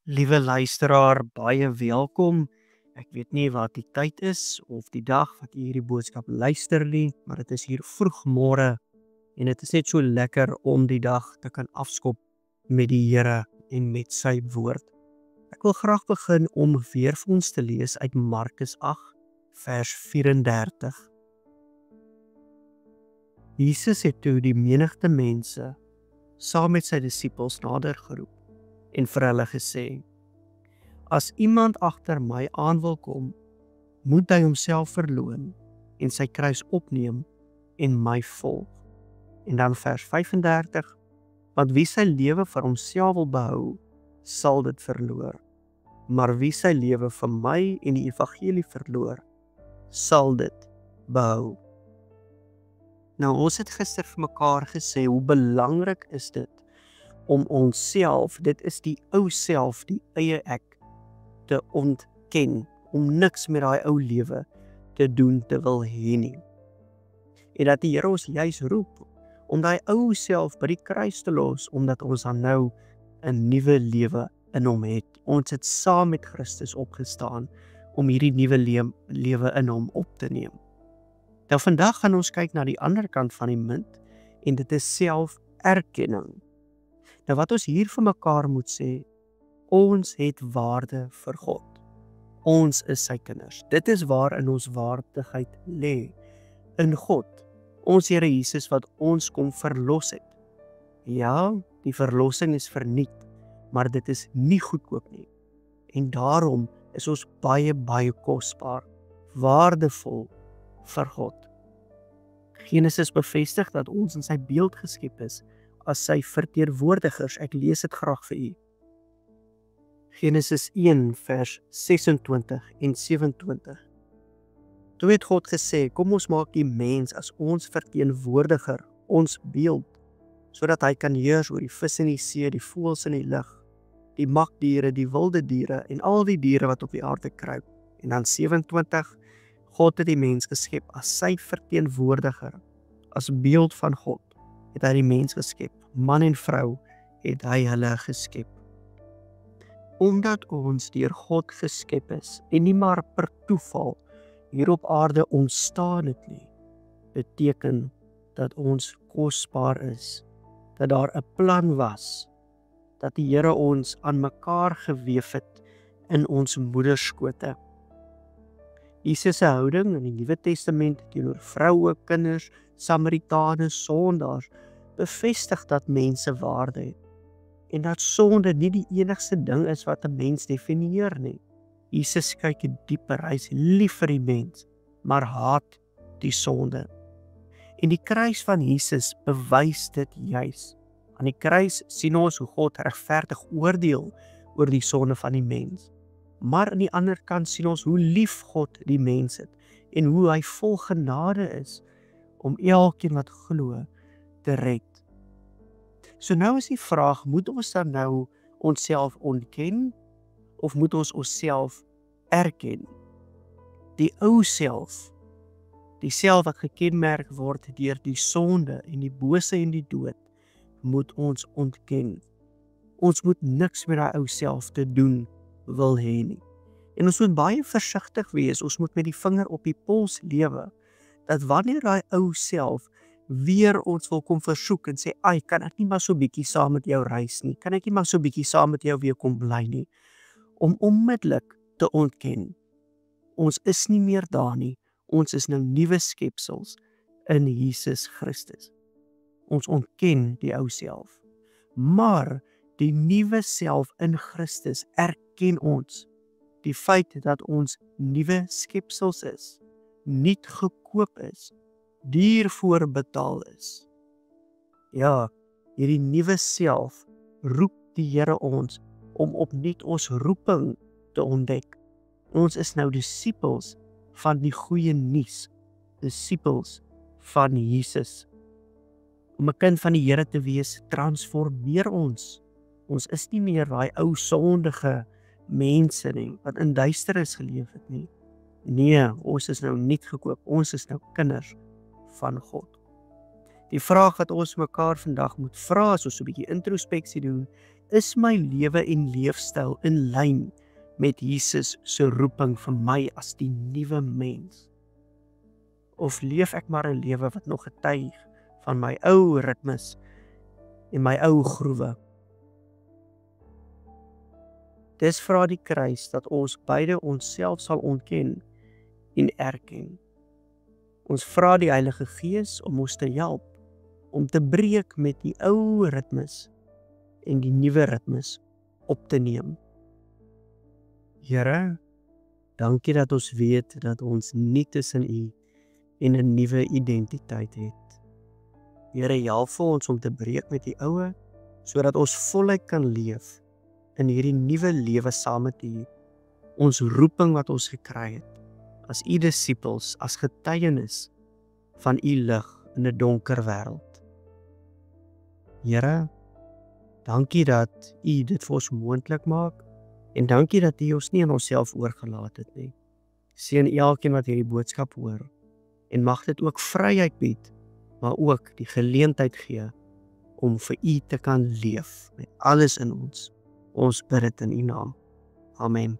Liewe luisteraar, baie welkom. Ek weet nie wat die tyd is of die dag wat jy hierdie boodskap luister nie, maar dit is hier vroegmôre en dit is net so lekker om die dag te kan afskop met die Here en met sy woord. Ek wil graag begin om weer vir ons te lees uit Markus 8 vers 34. Jesus het toe die menigte mense saam met sy disippels nader geroep en vir hulle gesê: As iemand agter my aan wil kom, moet hy homself verloon en sy kruis opneem en my volg. En dan vers 35, want wie sy lewe vir homself wil behou, sal dit verloor. Maar wie sy lewe vir my en die evangelie verloor, sal dit behou. Nou, ons het gister vir mekaar gesê, hoe belangrik is dit om onsself, dit is die ou self, die eie ek, te ontken, om niks met daai ou lewe te doen te wil hê nie. En dat die Here ons juis roep, om daai ou self by die kruis te los, omdat ons dan nou 'n nuwe lewe in hom het. Ons het saam met Christus opgestaan, om hierdie nuwe lewe in hom op te neem. Nou vandag gaan ons kyk na die ander kant van die munt, en dit is selferkenning. Nou wat ons hier vir mekaar moet sê, ons het waarde vir God. Ons is sy kinders. Dit is waar in ons waardigheid lê, in God. Ons Here Jesus wat ons kom verlos het. Ja, die verlossing is verniet, maar dit is nie goedkoop nie. En daarom is ons baie, baie kosbaar, waardevol vir God. Genesis bevestig dat ons in sy beeld geskep is, as sy verteenwoordigers. Ek lees dit graag vir u. Genesis 1 vers 26 en 27. Toe het God gesê, kom ons maak die mens as ons verteenwoordiger, ons beeld, sodat hy kan heers oor die vis in die see, die voëls in die lug, die makdiere, die wilde diere en al die diere wat op die aarde kruip. En dan 27, God het die mens geskep as sy verteenwoordiger, as beeld van God het hy die mens geskep, man en vrou het hy hulle geskep. Omdat ons deur God geskep is, en nie maar per toeval hier op aarde ontstaan het nie, beteken dat ons kosbaar is, dat daar 'n plan was, dat die Here ons aan mekaar geweef het in ons moederskote. Jesus se houding in die Nuwe Testament teenoor vroue, kinders, Samaritane, sondaars, bevestig dat mense waarde het, en dat sonde nie die enigste ding is wat 'n mens definieer nie. Jesus kyk dieper, hy is lief vir die mens, maar haat die sonde. En die kruis van Jesus bewys dit juis. Aan die kruis sien ons hoe God regverdig oordeel oor die sonde van die mens. Maar aan die ander kant sien ons hoe lief God die mens het, en hoe hy vol genade is, om elkeen wat glo te red. So nou is die vraag, moet ons dan nou onsself ontken, of moet ons onsself erken? Die ou self, die self wat gekenmerk word deur die sonde en die bose en die dood, moet ons ontken. Ons moet niks met daai ou self te doen wil hê nie. En ons moet baie versigtig wees, ons moet met die vinger op die pols lewe, dat wanneer daai ou self weer ons wil kom versoek en sê, ai, kan ek nie maar so bietjie saam met jou reis nie, kan ek nie maar so bietjie saam met jou weer kom bly nie, om onmiddellik te ontken. Ons is nie meer daar nie, ons is nou nuwe skepsels in Jesus Christus. Ons ontken die ou self, maar die nuwe self in Christus erken ons die feit dat ons nuwe skepsels is, nie gekoop is, duur voorbetaal is. Ja, hierdie nuwe self roep die Here ons om opnuut ons roeping te ontdek. Ons is nou disippels van die goeie nuus, disippels van Jesus. Om 'n kind van die Here te wees, transformeer ons. Ons is nie meer daai ou sondige mense nie, wat in duisternis geleef het nie. Nee, ons is nou nuut gekoop, ons is nou kinders van God. Die vraag wat ons mekaar vandag moet vra, as ons so 'n bietjie introspeksie doen, Is my lewe en leefstyl in lyn met Jesus se roeping vir my as die nuwe mens? Of leef ek maar 'n lewe wat nog getuig van my ou ritmes en my ou groewe? Dis vra die kruis dat ons beide onsself sal ontken en erken. Ons vra die Heilige Gees om ons te help om te breek met die ou ritmes en die nuwe ritmes op te neem. Here, dankie dat ons weet dat ons nie tussen U en 'n nuwe identiteit het. Here, help vir ons om te breek met die oue, sodat ons voluit kan leef in hierdie nuwe lewe saam met U. Ons roeping wat ons gekry het, as U disippels, as getuienis van U lig in 'n donker wêreld. Here, dankie dat U dit vir ons moontlik maak, en dankie dat U ons nie aan onsself oorgelaat het nie. Seën elkeen wat hierdie boodskap hoor, en mag dit ook vryheid bied, maar ook die geleentheid gee om vir U te kan leef met alles in ons. Ons bid dit in U naam. Amen.